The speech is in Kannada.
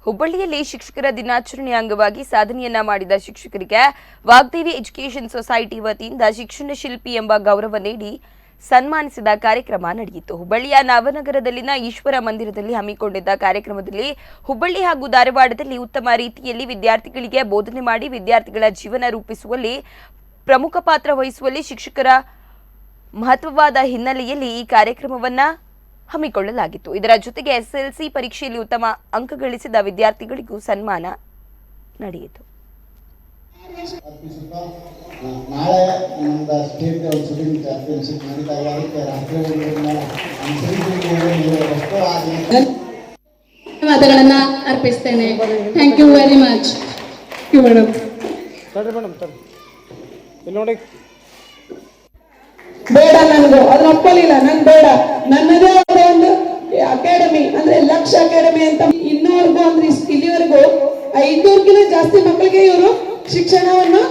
ಹುಬ್ಬಳ್ಳಿಯಲ್ಲಿ ಶಿಕ್ಷಕರ ದಿನಾಚರಣೆ ಅಂಗವಾಗಿ ಸಾಧನೆಯನ್ನ ಮಾಡಿದ ಶಿಕ್ಷಕರಿಗೆ ವಾಗ್ದೇವಿ ಎಜುಕೇಷನ್ ಸೊಸೈಟಿ ವತಿಯಿಂದ ಶಿಕ್ಷಣ ಶಿಲ್ಪಿ ಎಂಬ ಗೌರವ ನೀಡಿ ಸನ್ಮಾನಿಸಿದ ಕಾರ್ಯಕ್ರಮ ನಡೆಯಿತು. ಹುಬ್ಬಳ್ಳಿಯ ನವನಗರದಲ್ಲಿನ ಈಶ್ವರ ಮಂದಿರದಲ್ಲಿ ಹಮ್ಮಿಕೊಂಡಿದ್ದ ಕಾರ್ಯಕ್ರಮದಲ್ಲಿ ಹುಬ್ಬಳ್ಳಿ ಹಾಗೂ ಧಾರವಾಡದಲ್ಲಿ ಉತ್ತಮ ರೀತಿಯಲ್ಲಿ ವಿದ್ಯಾರ್ಥಿಗಳಿಗೆ ಬೋಧನೆ ಮಾಡಿ ವಿದ್ಯಾರ್ಥಿಗಳ ಜೀವನ ರೂಪಿಸುವಲ್ಲಿ ಪ್ರಮುಖ ಪಾತ್ರ ವಹಿಸುವಲ್ಲಿ ಶಿಕ್ಷಕರ ಮಹತ್ವವಾದ ಹಿನ್ನೆಲೆಯಲ್ಲಿ ಈ ಕಾರ್ಯಕ್ರಮವನ್ನ ಹಮ್ಮಿಕೊಳ್ಳಲಾಗಿತ್ತು. ಇದರ ಜೊತೆಗೆ ಎಸ್ಎಲ್ಸಿ ಪರೀಕ್ಷೆಯಲ್ಲಿ ಉತ್ತಮ ಅಂಕ ಗಳಿಸಿದ ವಿದ್ಯಾರ್ಥಿಗಳಿಗೂ ಸನ್ಮಾನ ನಡೆಯಿತು. ನಾಳೆ ನಮ್ಮದ ಸ್ಟೇಟ್ ಶೂಟಿಂಗ್ ಚಾಂಪಿಯನ್ಶಿಪ್ ನಡೀತಾ ಇದೆ. ಅದಕ್ಕೆ ರಾಷ್ಟ್ರೀಯ ಧನ್ಯವಾದಗಳನ್ನು ಅರ್ಪಿಸ್ತೇನೆ. Thank you very much. Madam ನೋಡಿ ಬೇಡ, ನನಗೂ ಅದನ್ನ ಒಪ್ಪಲಿಲ್ಲ. ನಂಗೆ ಬೇಡ, ನನ್ನದೇ ಆದ ಒಂದು ಅಕಾಡೆಮಿ ಅಂದ್ರೆ ಲಕ್ಷ ಅಕಾಡೆಮಿ ಅಂತ ಇನ್ನೂವರೆಗೂ ಅಂದ್ರೆ ಇಲ್ಲಿವರೆಗೂ 500ಕ್ಕಿಂತ ಜಾಸ್ತಿ ಮಕ್ಕಳಿಗೆ ಇವರು ಶಿಕ್ಷಣವನ್ನು